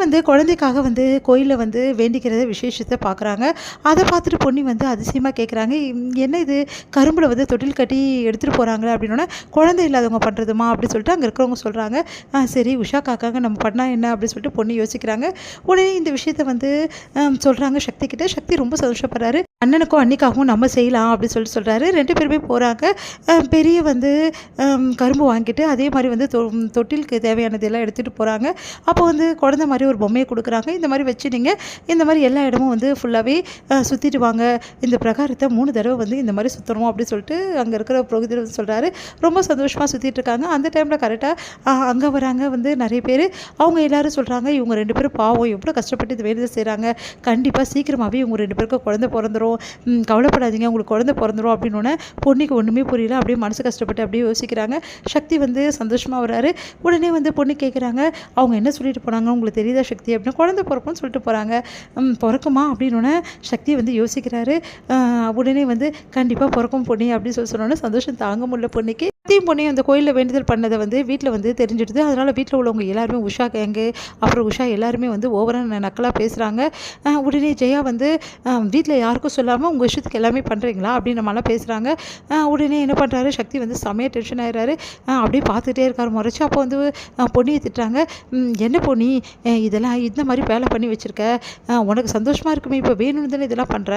வந்து குழந்தைக்காக வந்து கோயிலில் வந்து வேண்டிக்கிறத விசேஷத்தை பார்க்குறாங்க. அதை பார்த்துட்டு பொன்னி வந்து அதிசயமாக கேட்குறாங்க, என்ன இது கரும்பில் வந்து தொட்டில் கட்டி எடுத்துகிட்டு போகிறாங்களே அப்படின்னோடனே, குழந்தை இல்லாதவங்க பண்ணுறதுமா அப்படின்னு சொல்லிட்டு அங்கே இருக்கிறவங்க சொல்கிறாங்க. சரி உஷாக்காக்காக நம்ம பண்ணால் என்ன அப்படின்னு சொல்லிட்டு பொன்னி யோசிக்கிறாங்க. உடனே இந்த விஷயத்த வந்து சொல்கிறாங்க சக்தி கிட்ட. சக்தி ரொம்ப சந்தோஷப்படுறாரு. அண்ணனுக்கும் அன்னிக்காகவும் நம்ம செய்யலாம் அப்படின்னு சொல்லிட்டு சொல்கிறாரு. 2 பேருமே போகிறாங்க. பெரிய வந்து கரும்பு வாங்கிட்டு அதே மாதிரி வந்து தொட்டிலுக்கு தேவையானது எல்லாம் எடுத்துகிட்டு போகிறாங்க. அப்போ வந்து குழந்தை மாதிரி ஒரு பொம்மையை கொடுக்குறாங்க. இந்த மாதிரி வச்சு நீங்கள் இந்த மாதிரி எல்லா இடமும் வந்து ஃபுல்லாகவே சுற்றிட்டு வாங்க, இந்த பிரகாரத்தை 3 தடவை வந்து இந்த மாதிரி சுற்றணும் அப்படின்னு சொல்லிட்டு அங்கே இருக்கிற புரோகிதர் வந்து சொல்கிறாரு. ரொம்ப சந்தோஷமாக சுற்றிட்டு இருக்காங்க. அந்த டைமில் கரெக்டாக அங்கே வராங்க வந்து நிறைய பேர். அவங்க எல்லோரும் சொல்கிறாங்க, இவங்க 2 பேரும் பாவம் எவ்வளோ கஷ்டப்பட்டு இது வேண்டுதல் செய்கிறாங்க, கண்டிப்பாக சீக்கிரமாகவே இவங்க 2 பேருக்கும் குழந்தை பிறந்துடும், கவலைப்படாதீங்க உங்களுக்கு குழந்தை பிறந்துடும் அப்படின்னோடனே பொண்ணுக்கு ஒன்றுமே புரியல. அப்படியே மனசு கஷ்டப்பட்டு அப்படியே யோசிக்கிறாங்க. சக்தி வந்து சந்தோஷமாக வராரு. உடனே வந்து பொண்ணு கேட்குறாங்க, அவங்க என்ன சொல்லிட்டு போனாங்க உங்களுக்கு தெரியுதா சக்தி அப்படின்னு. குழந்தை பிறக்கும்னு சொல்லிட்டு போகிறாங்க. பிறக்குமா அப்படின்னோடனே சக்தி வந்து யோசிக்கிறாரு. உடனே வந்து கண்டிப்பாக பிறக்கும் பொண்ணு அப்படின்னு சொன்னோன்னே சந்தோஷம் தாங்க முடியல பொண்ணுக்கு. பொண்ணையும் அந்த கோயிலில் வேண்டுதல் பண்ணதை வந்து வீட்டில் வந்து தெரிஞ்சிடுது. அதனால் வீட்டில் உள்ளவங்க எல்லாருமே உஷா கேங்கு அப்புறம் உஷா எல்லாருமே வந்து ஓவராக நக்கலாக பேசுகிறாங்க. உடனே ஜெயா வந்து வீட்டில் யாருக்கும் சொல்லாமல் உங்கள் இஷ்டத்துக்கு எல்லாமே பண்ணுறீங்களா அப்படின்னு நம்மளாம் பேசுகிறாங்க. உடனே என்ன பண்ணுறாரு சக்தி வந்து செமையாக டென்ஷன் ஆகிடுறாரு. அப்படியே பார்த்துட்டே இருக்கார் முறைச்சி. அப்போ வந்து பொண்ணியை திட்டுறாங்க. என்ன பொண்ணி இதெல்லாம் இந்த மாதிரி வேலை பண்ணி வச்சுருக்க, உனக்கு சந்தோஷமாக இருக்குமே, இப்போ வேணும்னு தானே இதெல்லாம் பண்ணுற,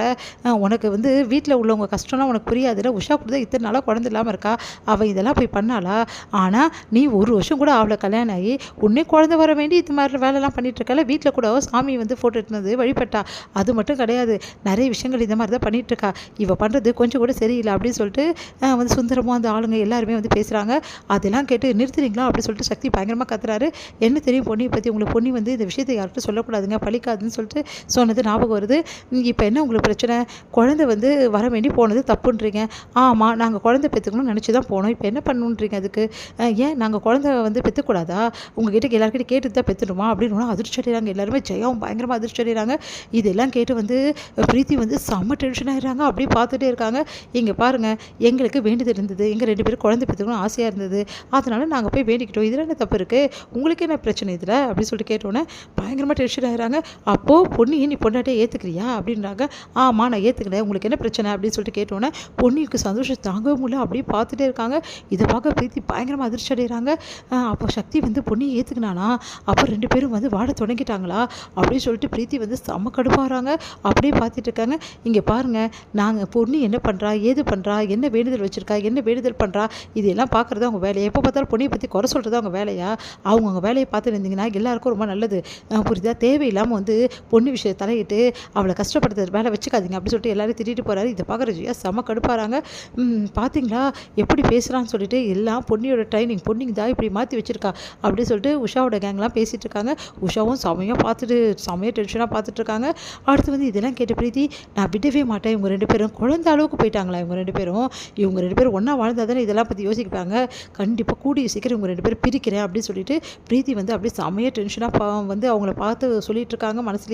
உனக்கு வந்து வீட்டில் உள்ளவங்க கஷ்டம்லாம் உனக்கு புரியாதுல்ல, உஷா கூட தான் இத்தனை நாளாக குழந்தை இல்லாமல் இருக்கா, அவள் இதெல்லாம் போய் பண்ணாளா, ஆனால் நீ 1 வருஷம் கூட அவளை கல்யாணம் ஆகி உன்னே குழந்தை வர வேண்டி இது மாதிரி வேலைலாம் பண்ணிட்டு இருக்கல, வீட்டில் கூட சாமி வந்து ஃபோட்டோ எடுத்துனது வழிபட்டா, அது மட்டும் கிடையாது நிறைய விஷயங்கள் இந்த மாதிரி தான் பண்ணிட்டு இருக்கா, இவ பண்ணுறது கொஞ்சம் கூட சரியில்லை அப்படின்னு சொல்லிட்டு வந்து சுந்தரமும் அந்த ஆளுங்க எல்லாருமே வந்து பேசுகிறாங்க. அதெல்லாம் கேட்டு நிறுத்துறீங்களா அப்படின்னு சொல்லிட்டு சக்தி பயங்கரமாக கத்துறாரு. என்ன தெரியும் பொன்னியை பற்றி உங்களுக்கு, பொன்னி வந்து இந்த விஷயத்தை யார்கிட்ட சொல்லக்கூடாதுங்க பழிக்காதுன்னு சொல்லிட்டு சொன்னது ஞாபகம் வருது. இப்போ என்ன உங்களுக்கு பிரச்சனை, குழந்தை வந்து வர வேண்டி போனது தப்புன்றீங்க. ஆமாம் நாங்கள் குழந்தை பெற்றுக்கணும்னு நினச்சி தான் போனோம், இப்போ என்ன பண்ணுன்றீங்க அதுக்கு, ஏன் நாங்கள் குழந்தை வந்து பெற்றுக்கூடாதா, உங்ககிட்ட எல்லாருக்கிட்ட கேட்டு தான் பெற்றுடுமா அப்படின்னு அதிர்ச்சி அடைகிறாங்க எல்லாருமே. ஜெயாவும் பயங்கரமாக அதிர்ச்சி அடைகிறாங்க. இதெல்லாம் கேட்டு வந்து பிரீத்தி வந்து செம்ம டென்ஷன் ஆகிடுறாங்க. அப்படியே பார்த்துட்டே இருக்காங்க. இங்கே பாருங்கள், எங்களுக்கு வேண்டியது இருந்தது, எங்கள் 2 பேரும் குழந்தை பெற்றுக்கணும் ஆசையாக இருந்தது, அதனால் நாங்கள் போய் வேண்டிக்கிட்டோம், இதில் என்ன தப்பு இருக்குது, உங்களுக்கு என்ன பிரச்சனை இதில் அப்படின்னு சொல்லிட்டு கேட்டோன்னே பயங்கரமாக டென்ஷன் ஆகிறாங்க. அப்போது பொண்ணு நீ பொண்டாட்டியை ஏற்றுக்கிறியா அப்படின்றாங்க. ஆமாம் நான் ஏற்றுக்கிறேன், உங்களுக்கு என்ன பிரச்சனை அப்படின்னு சொல்லிட்டு கேட்டோன்னே பொண்ணுக்கு சந்தோஷம் தாங்க முடியல. அப்படியே பார்த்துட்டே இருக்காங்க. இதை பார்க்க பிரீத்தி பயங்கரமாக அதிர்ச்சி அடைகிறாங்க. அப்போ சக்தி வந்து பொண்ணியை ஏற்றுக்கினானா, அப்போ 2 பேரும் வந்து வாட தொடங்கிட்டாங்களா அப்படின்னு சொல்லிட்டு பிரீத்தி வந்து செம்ம கடுப்பாகிறாங்க. அப்படியே பார்த்துட்டு இருக்காங்க. இங்கே பாருங்கள், நாங்கள் பொண்ணு என்ன பண்ணுறா ஏது பண்ணுறா, என்ன வேண்டுதல் வச்சுருக்கா, என்ன வேண்டுதல் பண்ணுறா, இதெல்லாம் பார்க்குறது அவங்க வேலையை, எப்போ பார்த்தாலும் பொண்ணியை பற்றி குறை சொல்கிறது அவங்க வேலையா, அவங்க வேலையை பார்த்து இருந்தீங்கன்னா எல்லாருக்கும் ரொம்ப நல்லது, புரியுதா, தேவையில்லாமல் வந்து பொண்ணு விஷயத்தை தலையிட்டு அவளை கஷ்டப்படுத்துறது வேலை வச்சுக்காதீங்க அப்படின்னு சொல்லிட்டு எல்லாரும் திட்டிட்டு போகிறாரு. இதை பார்க்குற ஜியா செம்ம கடுப்பாகிறாங்க. பார்த்தீங்களா எப்படி பேசுகிறான்னு சொல்லிட்டு, எல்லாம் பொன்னியோட ட்ரைனிங், பொன்னிங்க தான் இப்படி மாற்றி வச்சுருக்கா அப்படின்னு சொல்லிட்டு உஷாவோட கேங்லாம் பேசிகிட்டு இருக்காங்க. உஷாவும் செமையாக பார்த்துட்டு செமையாக டென்ஷனாக பார்த்துட்டு இருக்காங்க. அடுத்து வந்து இதெல்லாம் கேட்ட பிரீத்தி, நான் விடவே மாட்டேன், இவங்க 2 பேரும் குழந்தை அளவுக்கு போயிட்டாங்களா, இவங்க 2 பேரும் ஒன்றா வாழ்ந்தால் தானே இதெல்லாம் பற்றி யோசிப்பாங்க, கண்டிப்பாக கூடிய சீக்கிரம் இவங்க 2 பேரும் பிரிக்கிறேன் அப்படின்னு சொல்லிட்டு பிரீத்தி வந்து அப்படியே செமையாக டென்ஷனாக வந்து அவங்கள பார்த்து சொல்லிட்டு இருக்காங்க மனசுலேயே.